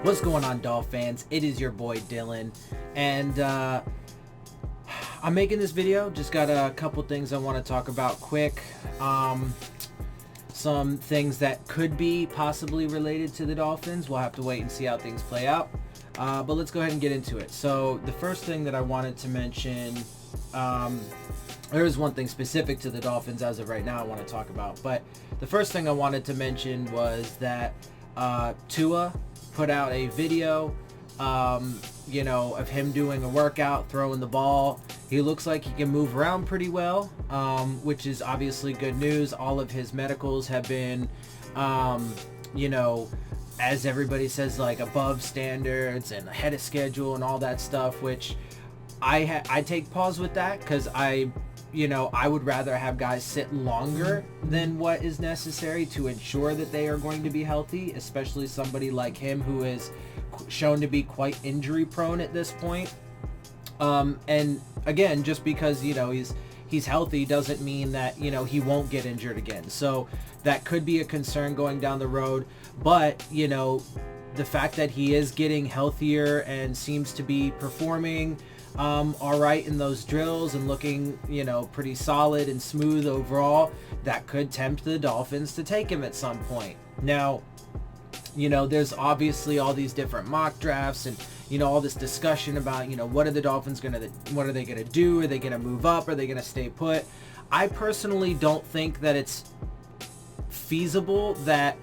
What's going on, Dolphins fans? It is your boy Dillon, and I'm making this video. Just got a couple things I want to talk about quick. Some things that could be possibly related to the Dolphins. We'll have to wait and see how things play out. But let's go ahead and get into it. So the first thing that I wanted to mention, there is one thing specific to the Dolphins as of right now I want to talk about. But the first thing I wanted to mention was that Tua put out a video, of him doing a workout, throwing the ball. He looks like he can move around pretty well, which is obviously good news. All of his medicals have been, as everybody says, like above standards and ahead of schedule and all that stuff, which I take pause with that because I would rather have guys sit longer than what is necessary to ensure that they are going to be healthy, especially somebody like him who is shown to be quite injury prone at this point. And again, just because, he's healthy doesn't mean that, he won't get injured again. So that could be a concern going down the road. But, the fact that he is getting healthier and seems to be performing all right in those drills and looking, pretty solid and smooth overall, that could tempt the Dolphins to take him at some point. Now, there's obviously all these different mock drafts and, all this discussion about, what are the Dolphins what are they going to do? Are they going to move up? Are they going to stay put? I personally don't think that it's feasible that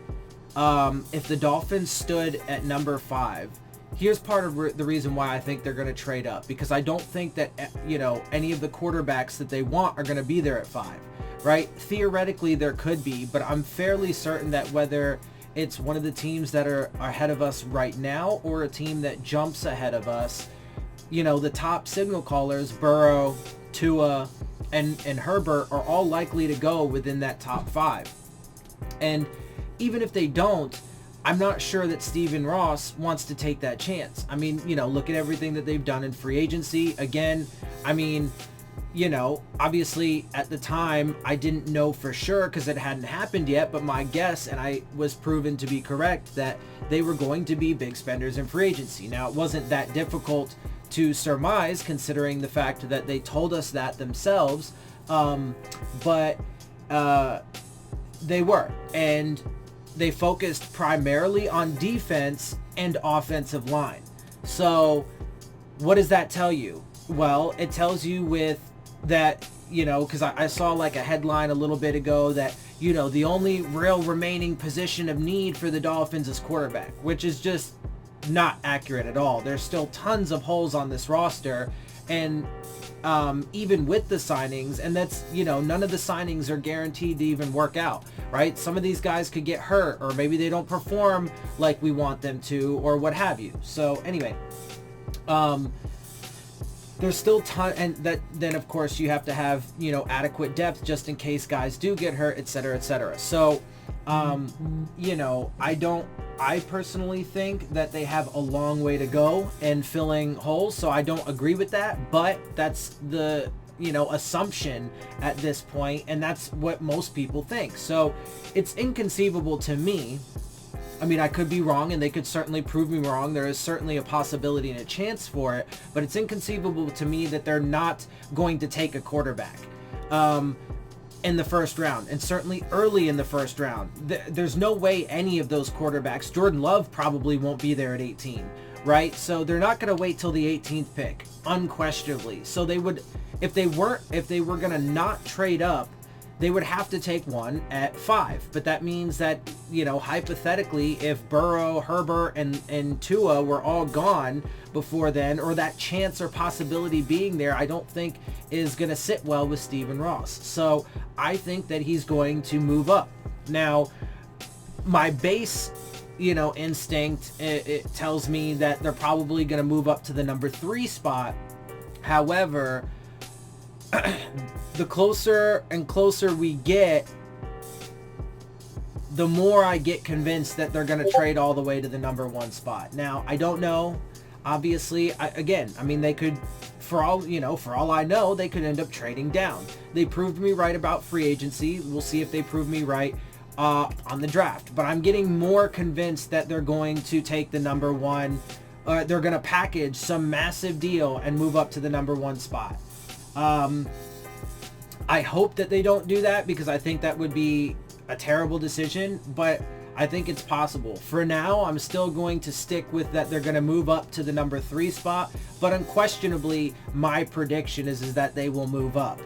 if the Dolphins stood at number 5, here's part of the reason why I think they're going to trade up, because I don't think that, any of the quarterbacks that they want are going to be there at 5, right? Theoretically, there could be, but I'm fairly certain that whether it's one of the teams that are ahead of us right now or a team that jumps ahead of us, the top signal callers, Burrow, Tua, and Herbert, are all likely to go within that top 5. And even if they don't, I'm not sure that Stephen Ross wants to take that chance. I mean, look at everything that they've done in free agency. Again, obviously at the time I didn't know for sure because it hadn't happened yet, but my guess, and I was proven to be correct, that they were going to be big spenders in free agency. Now, it wasn't that difficult to surmise considering the fact that they told us that themselves, but they were. And they focused primarily on defense and offensive line. So what does that tell you? Well, it tells you with that, because I saw like a headline a little bit ago that, the only real remaining position of need for the Dolphins is quarterback, which is just not accurate at all. There's still tons of holes on this roster. And even with the signings, and that's, none of the signings are guaranteed to even work out, right? Some of these guys could get hurt, or maybe they don't perform like we want them to, or what have you. So anyway, there's still and then of course you have to have, adequate depth just in case guys do get hurt, etc., etc. So, I personally think that they have a long way to go in filling holes, so I don't agree with that, but that's the, assumption at this point, and that's what most people think. So it's inconceivable to me. I mean, I could be wrong, and they could certainly prove me wrong. There is certainly a possibility and a chance for it, but it's inconceivable to me that they're not going to take a quarterback in the first round, and certainly early in the first round. There's no way any of those quarterbacks, Jordan Love probably won't be there at 18, right? So they're not going to wait till the 18th pick, unquestionably. So they would, if they were going to not trade up, they would have to take one at 5. But that means that, hypothetically, if Burrow, Herbert, and Tua were all gone before then, or that chance or possibility being there, I don't think is going to sit well with Stephen Ross. So I think that he's going to move up. Now, my base, instinct, it tells me that they're probably going to move up to the number 3 spot. However, the closer and closer we get, the more I get convinced that they're going to trade all the way to the number 1 spot. Now, I don't know. Obviously, they could, for all I know, they could end up trading down. They proved me right about free agency. We'll see if they prove me right on the draft. But I'm getting more convinced that they're going to take the number one. They're going to package some massive deal and move up to the number one spot. I hope that they don't do that, because I think that would be a terrible decision, but I think it's possible. For now, I'm still going to stick with that they're going to move up to the number 3 spot, but unquestionably, my prediction is that they will move up.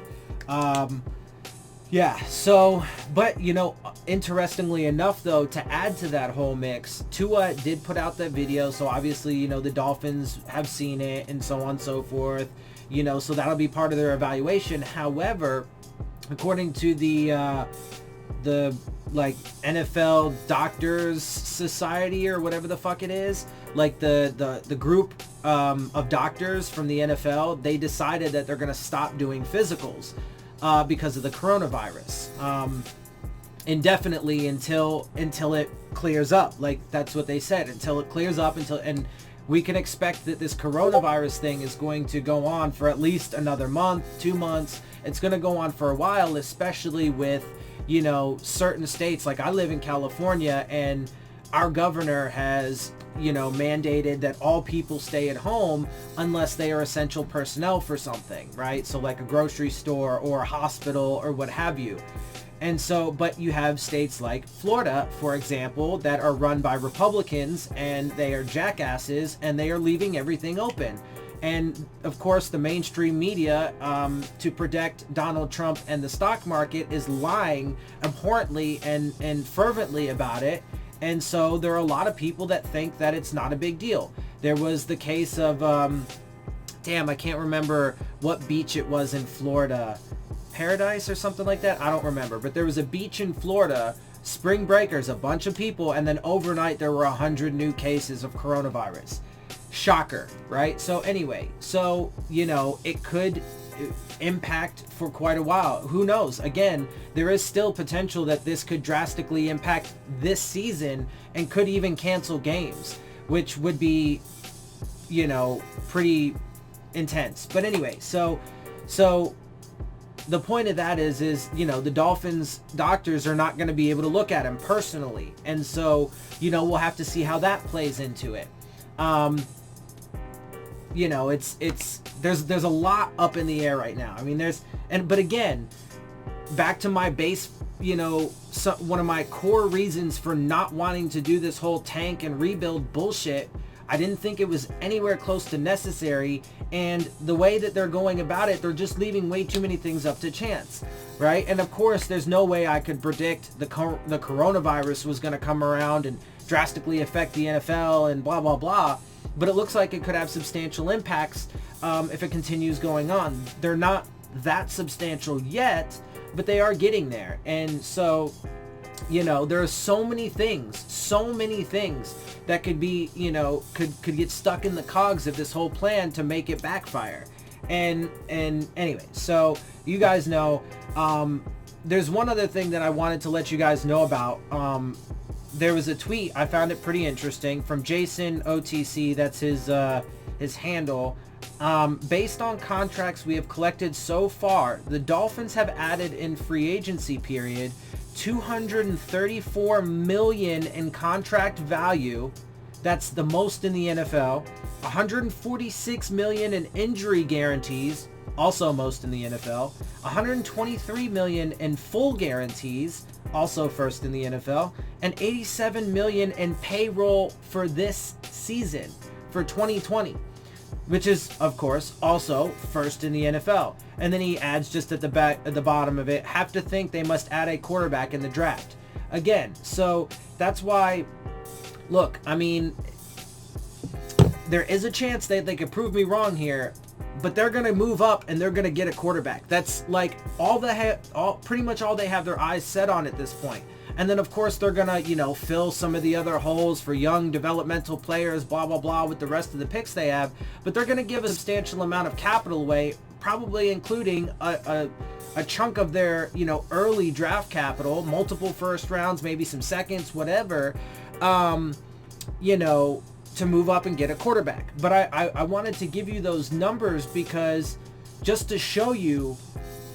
Yeah, so, but, you know, interestingly enough, though, to add to that whole mix, Tua did put out that video, so obviously, you know, the Dolphins have seen it and so on and so forth, you know, so that'll be part of their evaluation. However, according to the like NFL Doctors Society or whatever the fuck it is, like the group of doctors from the NFL, they decided that they're going to stop doing physicals because of the coronavirus indefinitely until it clears up. Like, that's what they said, until it clears up, and we can expect that this coronavirus thing is going to go on for at least another month, 2 months. It's going to go on for a while, especially with, you know, certain states. Like, I live in California, and our governor has, you know, mandated that all people stay at home unless they are essential personnel for something, right? So like a grocery store or a hospital or what have you. And so, but you have states like Florida, for example, that are run by Republicans, and they are jackasses, and they are leaving everything open. And of course, the mainstream media, to protect Donald Trump and the stock market, is lying abhorrently and fervently about it. And so there are a lot of people that think that it's not a big deal. There was the case of, damn, I can't remember what beach it was in Florida. Paradise or something like that? I don't remember. But there was a beach in Florida, spring breakers, a bunch of people, and then overnight there were 100 new cases of coronavirus. Shocker, right? So anyway, so, you know, it could impact for quite a while. Who knows? Again, there is still potential that this could drastically impact this season and could even cancel games, which would be, you know, pretty intense. But anyway, so the point of that is, you know, the Dolphins doctors are not going to be able to look at him personally. And so, you know, we'll have to see how that plays into it. You know, there's a lot up in the air right now. I mean, but again, back to my base, you know, one of my core reasons for not wanting to do this whole tank and rebuild bullshit, I didn't think it was anywhere close to necessary. And the way that they're going about it, they're just leaving way too many things up to chance, right? And of course, there's no way I could predict the coronavirus was going to come around and drastically affect the NFL and blah, blah, blah. But it looks like it could have substantial impacts if it continues going on. They're not that substantial yet, but they are getting there. And so, you know, there are so many things that could be, you know, could get stuck in the cogs of this whole plan to make it backfire. And anyway, so you guys know, there's one other thing that I wanted to let you guys know about. There was a tweet, I found it pretty interesting, from Jason OTC, that's his handle. Based on contracts we have collected so far, the Dolphins have added in free agency period $234 million in contract value. That's the most in the NFL. $146 million in injury guarantees, also most in the NFL. $123 million in full guarantees, also first in the NFL. And $87 million in payroll for this season, for 2020. Which is, of course, also first in the NFL. And then he adds just at the bottom of it, have to think they must add a quarterback in the draft. Again, so that's why, look, I mean, there is a chance that they could prove me wrong here, but they're going to move up and they're going to get a quarterback. That's like pretty much all they have their eyes set on at this point. And then, of course, they're going to, you know, fill some of the other holes for young developmental players, blah, blah, blah, with the rest of the picks they have. But they're going to give a substantial amount of capital away, probably including a chunk of their, you know, early draft capital, multiple first rounds, maybe some seconds, whatever, you know, to move up and get a quarterback. But I wanted to give you those numbers because just to show you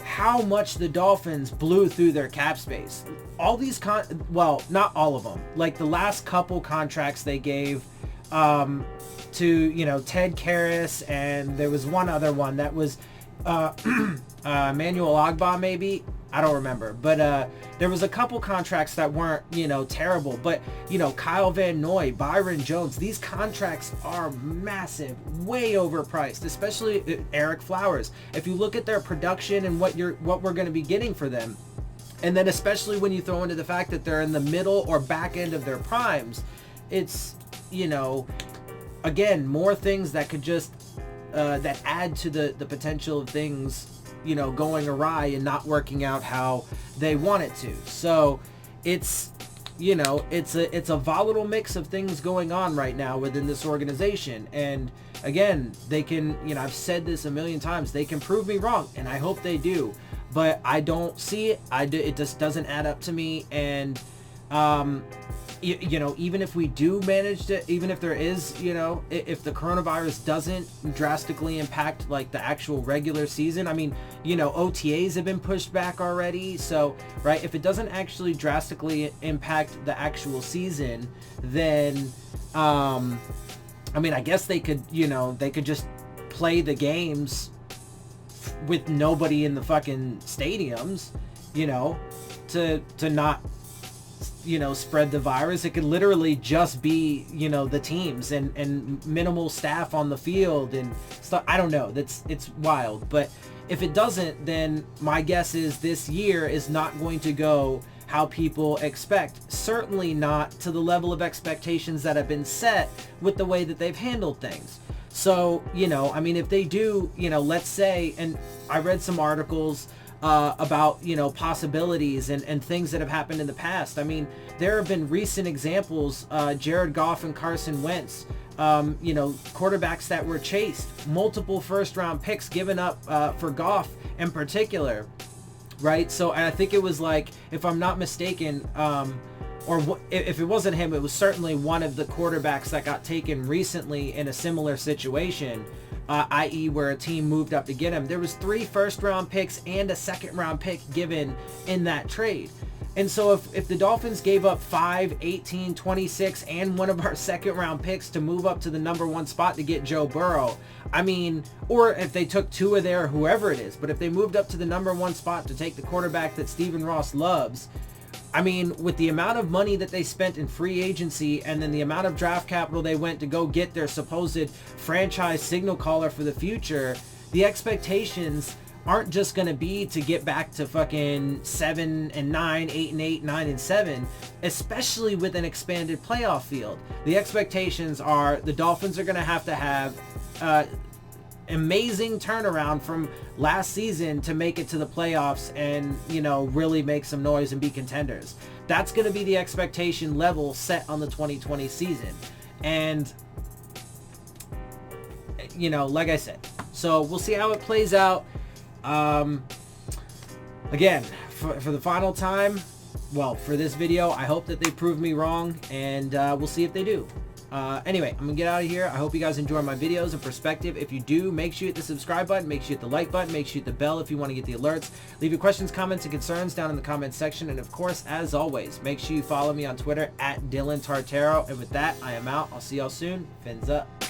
how much the Dolphins blew through their cap space. all these well, not all of them. Like the last couple contracts they gave to, you know, Ted Karras, and there was one other one that was Emmanuel Ogbah, maybe. I don't remember, but there was a couple contracts that weren't, you know, terrible. But, you know, Kyle Van Noy, Byron Jones, these contracts are massive, way overpriced, especially Eric Flowers. If you look at their production and what we're going to be getting for them, and then especially when you throw into the fact that they're in the middle or back end of their primes, it's, you know, again, more things that could just that add to the potential of things, you know, going awry and not working out how they want it to. So it's, you know, it's a volatile mix of things going on right now within this organization. And again, they can, you know, I've said this a million times, they can prove me wrong, and I hope they do, but I don't see it. It just doesn't add up to me. And you know, even if we do manage to, even if there is, you know, if the coronavirus doesn't drastically impact like the actual regular season, I mean, you know, OTAs have been pushed back already. So, right, if it doesn't actually drastically impact the actual season, then, I mean, I guess they could, you know, they could just play the games with nobody in the fucking stadiums, you know, to not, you know, spread the virus. It could literally just be, you know, the teams and minimal staff on the field and stuff. I don't know. It's wild. But if it doesn't, then my guess is this year is not going to go how people expect. Certainly not to the level of expectations that have been set with the way that they've handled things. So, you know, I mean, if they do, you know, let's say, and I read some articles about, you know, possibilities and things that have happened in the past. I mean, there have been recent examples, Jared Goff and Carson Wentz, you know, quarterbacks that were chased, multiple first round picks given up for Goff in particular, right? So I think it was like, if I'm not mistaken, or if it wasn't him, it was certainly one of the quarterbacks that got taken recently in a similar situation, i.e. where a team moved up to get him. There was 3 first-round picks and a second-round pick given in that trade. And so if the Dolphins gave up 5, 18, 26, and one of our second-round picks to move up to the number 1 spot to get Joe Burrow, I mean, or if they took Tua there, whoever it is, but if they moved up to the number 1 spot to take the quarterback that Stephen Ross loves, I mean, with the amount of money that they spent in free agency and then the amount of draft capital they went to go get their supposed franchise signal caller for the future, the expectations aren't just going to be to get back to fucking 7-9, 8-8, 9-7, especially with an expanded playoff field. The expectations are the Dolphins are going to have amazing turnaround from last season to make it to the playoffs and, you know, really make some noise and be contenders. That's going to be the expectation level set on the 2020 season. And, you know, like I said, so we'll see how it plays out. Again, for the final time, well, for this video, I hope that they prove me wrong, and we'll see if they do. Anyway, I'm gonna get out of here. I hope you guys enjoy my videos and perspective. If you do, make sure you hit the subscribe button, make sure you hit the like button, make sure you hit the bell if you want to get the alerts. Leave your questions, comments, and concerns down in the comments section. And of course, as always, make sure you follow me on Twitter at Dillon Tartaro. And with that, I am out. I'll see y'all soon. Fins up.